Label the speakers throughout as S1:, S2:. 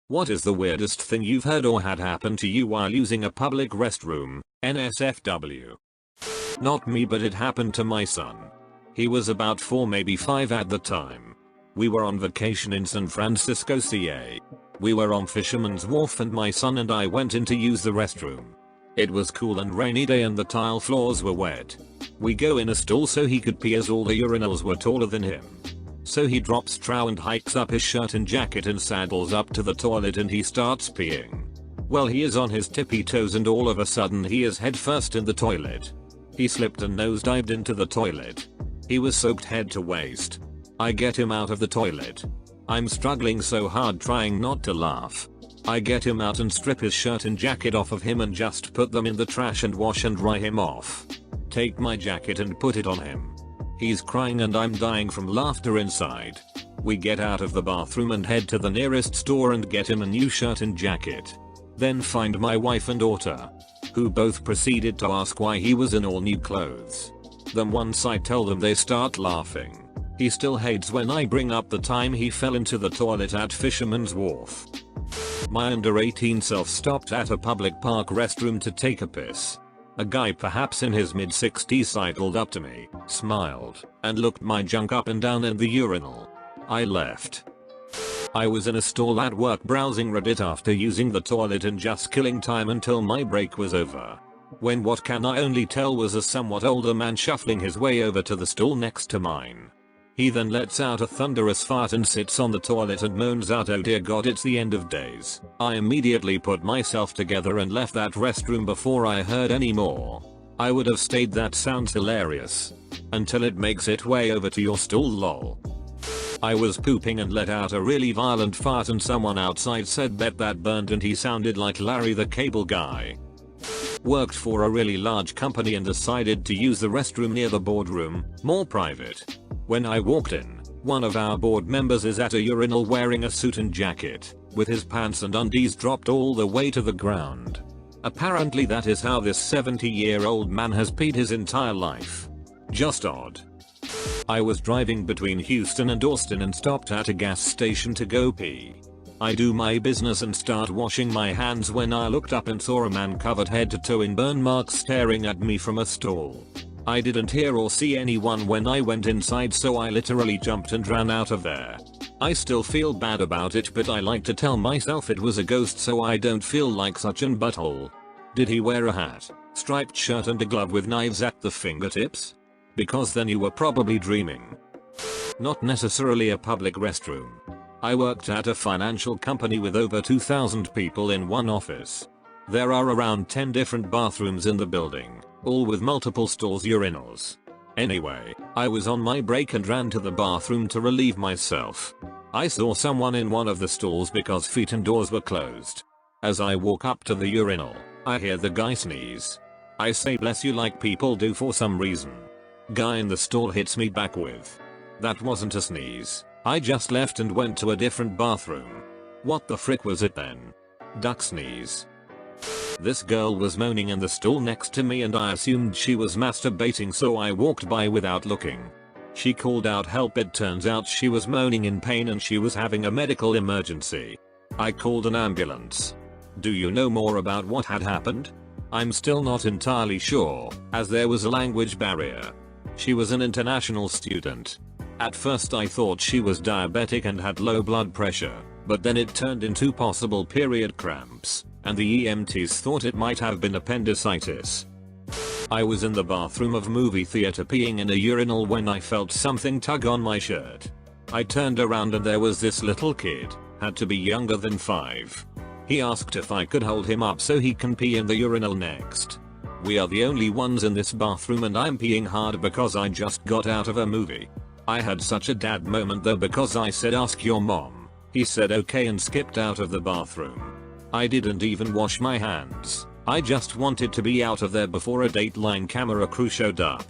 S1: What is the weirdest thing you've heard or had happen to you while using a public restroom? NSFW. Not me, but it happened to my son. He was about 4, maybe 5 at the time. We were on vacation in San Francisco, CA. We were on Fisherman's Wharf and my son and I went in to use the restroom. It was cool and rainy day and the tile floors were wet. We go in a stall so he could pee as all the urinals were taller than him. So he drops trow and hikes up his shirt and jacket and saddles up to the toilet and he starts peeing. Well, he is on his tippy toes and all of a sudden he is head first in the toilet. He slipped and nosedived into the toilet. He was soaked head to waist. I get him out of the toilet. I'm struggling so hard trying not to laugh. I get him out and strip his shirt and jacket off of him and just put them in the trash and wash and dry him off. Take my jacket and put it on him. He's crying and I'm dying from laughter inside. We get out of the bathroom and head to the nearest store and get him a new shirt and jacket. Then find my wife and daughter, who both proceeded to ask why he was in all new clothes. Then once I tell them, they start laughing. He still hates when I bring up the time he fell into the toilet at Fisherman's Wharf. My under 18 self stopped at a public park restroom to take a piss. A guy perhaps in his mid 60s sidled up to me, smiled, and looked my junk up and down in the urinal. I left. I was in a stall at work browsing Reddit after using the toilet and just killing time until my break was over. When what can I only tell was a somewhat older man shuffling his way over to the stall next to mine. He then lets out a thunderous fart and sits on the toilet and moans out, "Oh dear God, it's the end of days." I immediately put myself together and left that restroom before I heard any more. I would have stayed. That sounds hilarious. Until it makes its way over to your stall, lol. I was pooping and let out a really violent fart and someone outside said bet that burned and he sounded like Larry the Cable Guy. Worked for a really large company and decided to use the restroom near the boardroom, more private. When I walked in, one of our board members is at a urinal wearing a suit and jacket, with his pants and undies dropped all the way to the ground. Apparently that is how this 70-year-old man has peed his entire life. Just odd. I was driving between Houston and Austin and stopped at a gas station to go pee. I do my business and start washing my hands when I looked up and saw a man covered head to toe in burn marks staring at me from a stall. I didn't hear or see anyone when I went inside, so I literally jumped and ran out of there. I still feel bad about it, but I like to tell myself it was a ghost so I don't feel like such an butthole. Did he wear a hat, striped shirt and a glove with knives at the fingertips? Because then you were probably dreaming. Not necessarily a public restroom. I worked at a financial company with over 2,000 people in one office. There are around 10 different bathrooms in the building, all with multiple stalls urinals. Anyway, I was on my break and ran to the bathroom to relieve myself. I saw someone in one of the stalls because feet and doors were closed. As I walk up to the urinal, I hear the guy sneeze. I say bless you like people do for some reason. Guy in the stall hits me back with, "That wasn't a sneeze. I just left and went to a different bathroom." What the frick was it then? Duck sneeze. This girl was moaning in the stall next to me and I assumed she was masturbating, so I walked by without looking. She called out help. It turns out she was moaning in pain and she was having a medical emergency. I called an ambulance. Do you know more about what had happened? I'm still not entirely sure, as there was a language barrier. She was an international student. At first I thought she was diabetic and had low blood pressure, but then it turned into possible period cramps, and the EMTs thought it might have been appendicitis. I was in the bathroom of movie theater peeing in a urinal when I felt something tug on my shirt. I turned around and there was this little kid, had to be younger than 5. He asked if I could hold him up so he can pee in the urinal next. We are the only ones in this bathroom and I'm peeing hard because I just got out of a movie. I had such a dad moment though because I said ask your mom. He said okay and skipped out of the bathroom. I didn't even wash my hands. I just wanted to be out of there before a Dateline camera crew showed up.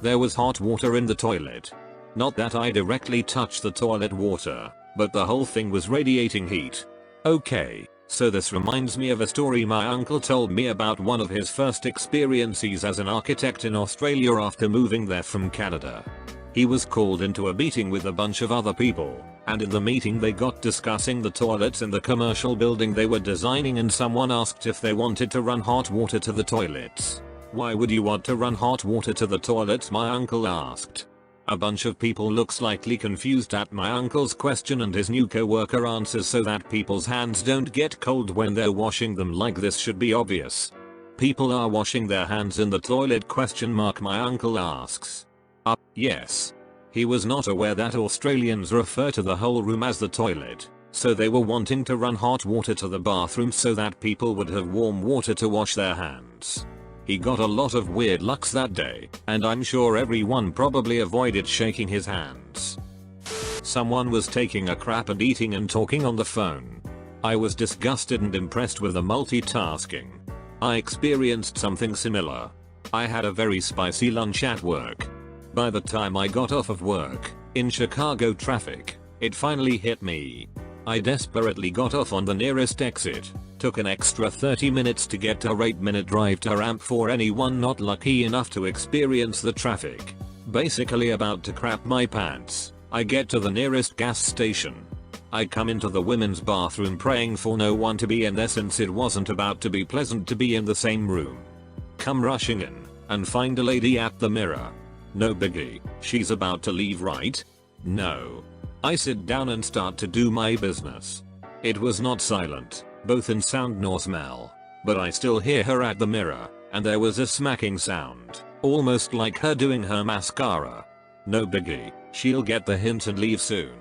S1: There was hot water in the toilet. Not that I directly touched the toilet water, but the whole thing was radiating heat. Okay, so this reminds me of a story my uncle told me about one of his first experiences as an architect in Australia after moving there from Canada. He was called into a meeting with a bunch of other people, And in the meeting they got discussing the toilets in the commercial building they were designing, and someone asked if they wanted to run hot water to the toilets. "Why would you want to run hot water to the toilets?" my uncle asked. A bunch of people look slightly confused at my uncle's question, and his new co-worker answers, "So that people's hands don't get cold when they're washing them. Like, this should be obvious. People are washing their hands in the toilet?" My uncle asks. Yes. He was not aware that Australians refer to the whole room as the toilet, so they were wanting to run hot water to the bathroom so that people would have warm water to wash their hands. He got a lot of weird looks that day, and I'm sure everyone probably avoided shaking his hands. Someone was taking a crap and eating and talking on the phone. I was disgusted and impressed with the multitasking. I experienced something similar. I had a very spicy lunch at work. By the time I got off of work, in Chicago traffic, it finally hit me. I desperately got off on the nearest exit, took an extra 30 minutes to get a 8-minute drive to Ramp for anyone not lucky enough to experience the traffic. Basically about to crap my pants, I get to the nearest gas station. I come into the women's bathroom praying for no one to be in there since it wasn't about to be pleasant to be in the same room. Come rushing in, and find a lady at the mirror. No biggie, she's about to leave, right? No. I sit down and start to do my business. It was not silent, both in sound nor smell, but I still hear her at the mirror, and there was a smacking sound, almost like her doing her mascara. No biggie, she'll get the hint and leave soon.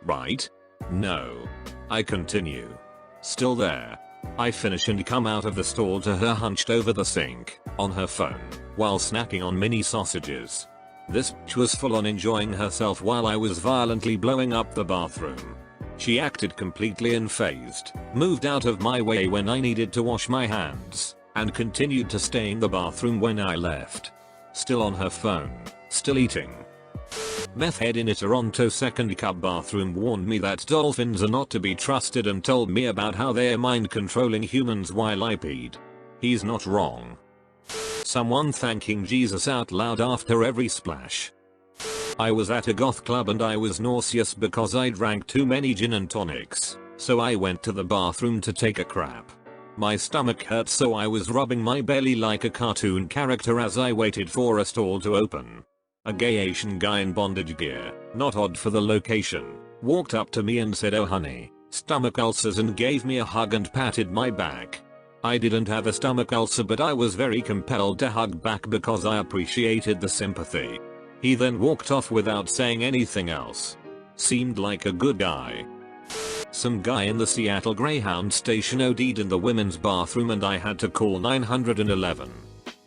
S1: Right? No. I continue. Still there. I finish and come out of the stall to her hunched over the sink, on her phone, while snacking on mini sausages. This bitch was full on enjoying herself while I was violently blowing up the bathroom. She acted completely unfazed, moved out of my way when I needed to wash my hands, and continued to stay in the bathroom when I left. Still on her phone, still eating. Meth head in a Toronto second cup bathroom warned me that dolphins are not to be trusted and told me about how they're mind controlling humans while I peed. He's not wrong. Someone thanking Jesus out loud after every splash. I was at a goth club and I was nauseous because I drank too many gin and tonics, so I went to the bathroom to take a crap. My stomach hurt, so I was rubbing my belly like a cartoon character as I waited for a stall to open. A gay Asian guy in bondage gear, not odd for the location, walked up to me and said, "Oh honey, stomach ulcers," and gave me a hug and patted my back. I didn't have a stomach ulcer, but I was very compelled to hug back because I appreciated the sympathy. He then walked off without saying anything else. Seemed like a good guy. Some guy in the Seattle Greyhound station OD'd in the women's bathroom and I had to call 911.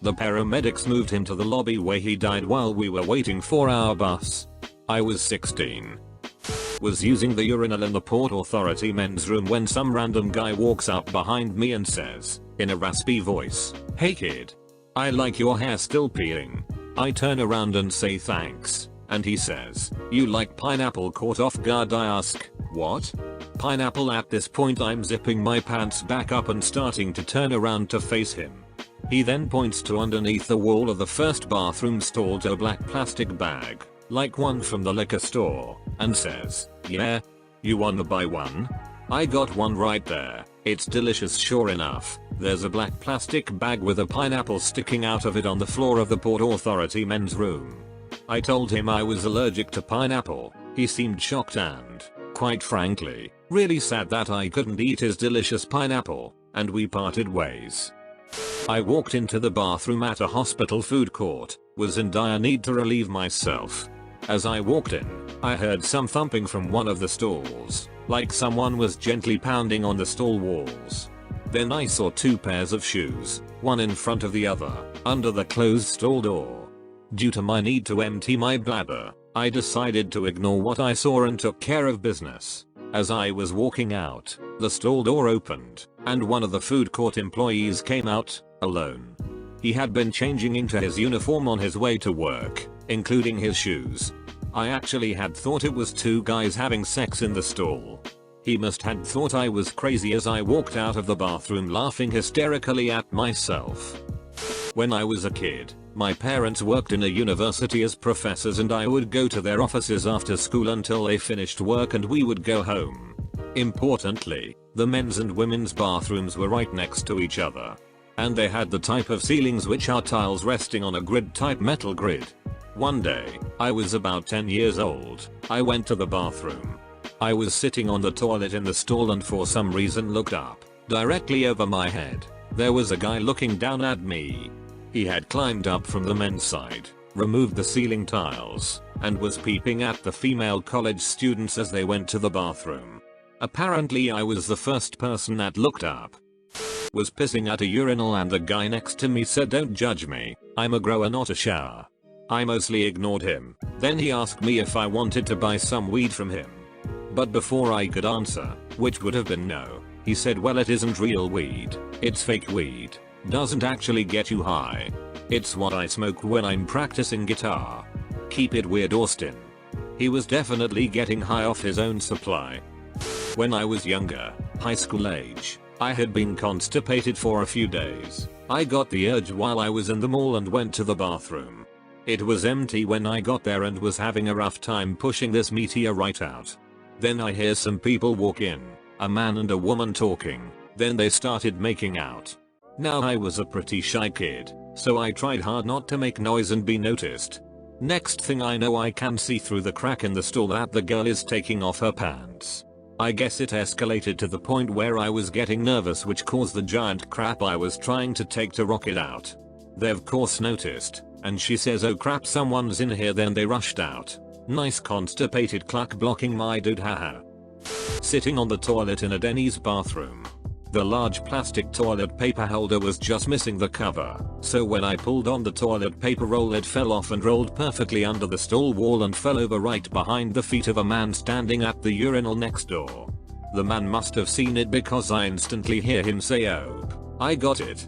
S1: The paramedics moved him to the lobby where he died while we were waiting for our bus. I was 16. Was using the urinal in the Port Authority men's room when some random guy walks up behind me and says, in a raspy voice, "Hey kid. I like your hair still peeling." I turn around and say thanks, and he says, "You like pineapple?" Caught off guard, I ask, "What? Pineapple?" At this point I'm zipping my pants back up and starting to turn around to face him. He then points to underneath the wall of the first bathroom stall to a black plastic bag, like one from the liquor store, and says, "Yeah? You wanna buy one?" I got one right there. It's delicious. Sure enough, there's a black plastic bag with a pineapple sticking out of it on the floor of the Port Authority men's room. I told him I was allergic to pineapple. He seemed shocked and, quite frankly, really sad that I couldn't eat his delicious pineapple, and we parted ways. I walked into the bathroom at a hospital food court, was in dire need to relieve myself. As I walked in, I heard some thumping from one of the stalls, like someone was gently pounding on the stall walls. Then I saw two pairs of shoes, one in front of the other, under the closed stall door. Due to my need to empty my bladder, I decided to ignore what I saw and took care of business. As I was walking out, the stall door opened, and one of the food court employees came out, alone. He had been changing into his uniform on his way to work, including his shoes. I actually had thought it was two guys having sex in the stall. He must had thought I was crazy as I walked out of the bathroom laughing hysterically at myself. When I was a kid, My parents worked in a university as professors and I would go to their offices after school until they finished work and we would go home. Importantly, the men's and women's bathrooms were right next to each other. And they had the type of ceilings which are tiles resting on a grid type metal grid. One day, I was about 10 years old, I went to the bathroom. I was sitting on the toilet in the stall and for some reason looked up. Directly over my head, there was a guy looking down at me. He had climbed up from the men's side, removed the ceiling tiles, and was peeping at the female college students as they went to the bathroom. Apparently I was the first person that looked up. Was pissing at a urinal and the guy next to me said, "Don't judge me, I'm a grower not a shower." I mostly ignored him. Then he asked me if I wanted to buy some weed from him. But before I could answer, which would have been no, he said, "Well, it isn't real weed, it's fake weed. Doesn't actually get you high. It's what I smoke when I'm practicing guitar. Keep it weird, Austin." He was definitely getting high off his own supply. When I was younger, high school age, I had been constipated for a few days. I got the urge while I was in the mall and went to the bathroom. It was empty when I got there and was having a rough time pushing this meteorite out. Then I hear some people walk in, a man and a woman talking, then they started making out. Now I was a pretty shy kid, so I tried hard not to make noise and be noticed. Next thing I know, I can see through the crack in the stall that the girl is taking off her pants. I guess it escalated to the point where I was getting nervous, which caused the giant crap I was trying to take to rock it out. They of course noticed, and she says, "Oh crap, someone's in here," then they rushed out. Nice constipated cluck blocking my dude, haha. Sitting on the toilet in a Denny's bathroom. The large plastic toilet paper holder was just missing the cover, so when I pulled on the toilet paper roll it fell off and rolled perfectly under the stall wall and fell over right behind the feet of a man standing at the urinal next door. The man must have seen it because I instantly hear him say, "Oh, I got it.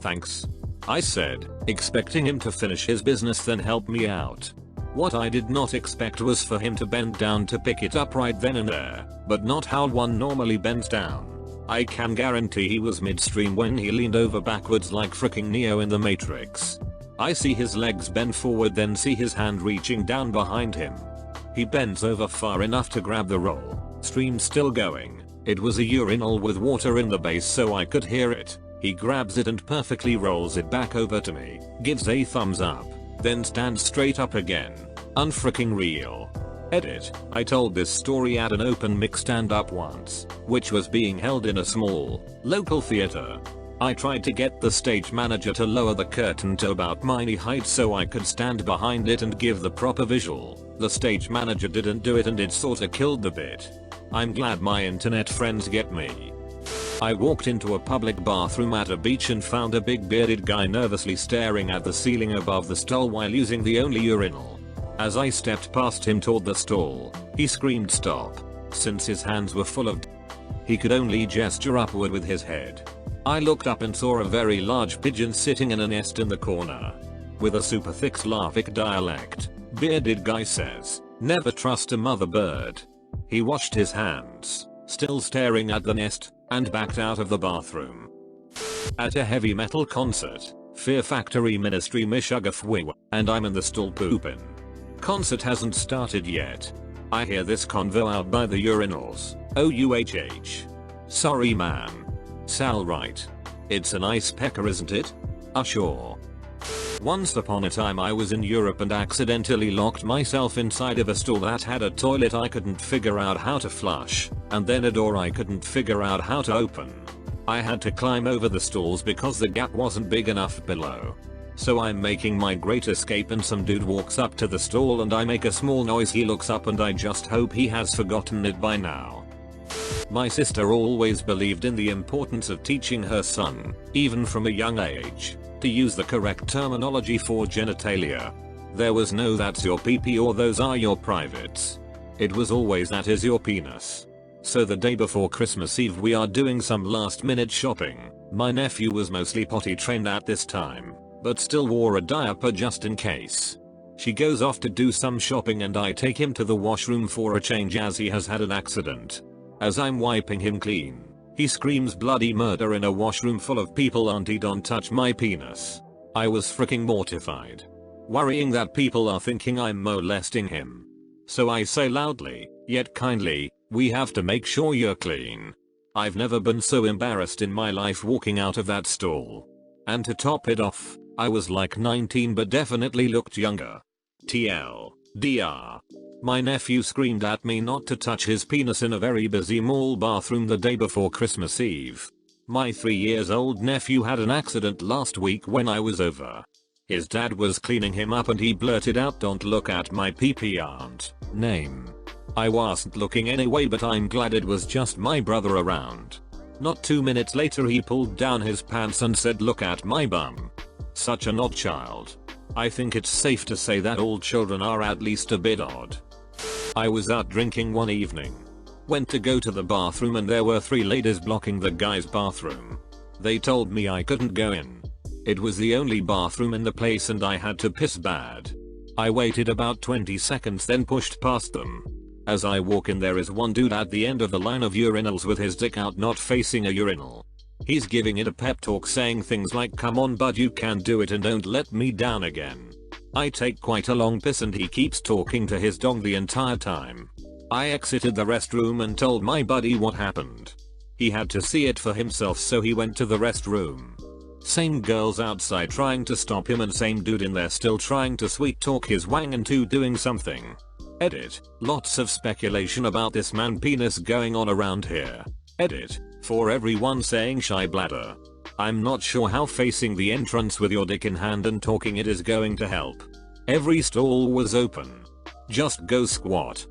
S1: Thanks," I said, expecting him to finish his business then help me out. What I did not expect was for him to bend down to pick it up right then and there, but not how one normally bends down. I can guarantee he was midstream when he leaned over backwards like fricking Neo in the Matrix. I see his legs bend forward, then see his hand reaching down behind him. He bends over far enough to grab the roll, stream still going. It was a urinal with water in the base so I could hear it. He grabs it and perfectly rolls it back over to me, gives a thumbs up, then stands straight up again. Unfricking real. Edit. I told this story at an open mic stand-up once, which was being held in a small, local theater. I tried to get the stage manager to lower the curtain to about my knee height so I could stand behind it and give the proper visual. The stage manager didn't do it and it sorta killed the bit. I'm glad my internet friends get me. I walked into a public bathroom at a beach and found a big bearded guy nervously staring at the ceiling above the stall while using the only urinal. As I stepped past him toward the stall, he screamed stop, since his hands were full of he could only gesture upward with his head. I looked up and saw a very large pigeon sitting in a nest in the corner. With a super thick Slavic dialect, bearded guy says, "Never trust a mother bird." He washed his hands, still staring at the nest, and backed out of the bathroom. At a heavy metal concert, Fear Factory Ministry Mishugafwiwa, and I'm in the stall poopin'. Concert hasn't started yet. I hear this convo out by the urinals. OUHH. Sorry man. Sal right. It's a nice pecker, isn't it? Sure. Once upon a time I was in Europe and accidentally locked myself inside of a stall that had a toilet I couldn't figure out how to flush, and then a door I couldn't figure out how to open. I had to climb over the stalls because the gap wasn't big enough below. So I'm making my great escape and some dude walks up to the stall and I make a small noise. He looks up and I just hope he has forgotten it by now. My sister always believed in the importance of teaching her son, even from a young age, to use the correct terminology for genitalia. There was no "that's your pee-pee" or "those are your privates." It was always "that is your penis." So the day before Christmas Eve we are doing some last minute shopping. My nephew was mostly potty trained at this time, but still wore a diaper just in case. She goes off to do some shopping and I take him to the washroom for a change as he has had an accident. As I'm wiping him clean, he screams bloody murder in a washroom full of people. "Auntie, don't touch my penis." I was freaking mortified. Worrying that people are thinking I'm molesting him. So I say loudly, yet kindly, we have to make sure you're clean. I've never been so embarrassed in my life walking out of that stall. And to top it off, I was like 19 but definitely looked younger. TLDR. My nephew screamed at me not to touch his penis in a very busy mall bathroom the day before Christmas Eve. My 3-year-old nephew had an accident last week when I was over. His dad was cleaning him up and he blurted out, "Don't look at my pee-pee, aunt." Name. I wasn't looking anyway, but I'm glad it was just my brother around. Not 2 minutes later he pulled down his pants and said, "Look at my bum." Such an odd child. I think it's safe to say that all children are at least a bit odd. I was out drinking one evening. Went to go to the bathroom and there were 3 ladies blocking the guy's bathroom. They told me I couldn't go in. It was the only bathroom in the place and I had to piss bad. I waited about 20 seconds then pushed past them. As I walk in there is one dude at the end of the line of urinals with his dick out not facing a urinal. He's giving it a pep talk saying things like, "Come on bud, you can do it and don't let me down again." I take quite a long piss and he keeps talking to his dog the entire time. I exited the restroom and told my buddy what happened. He had to see it for himself so he went to the restroom. Same girls outside trying to stop him and same dude in there still trying to sweet talk his wang into doing something. Edit. Lots of speculation about this man penis going on around here. Edit. For everyone saying shy bladder. I'm not sure how facing the entrance with your dick in hand and talking it is going to help. Every stall was open. Just go squat.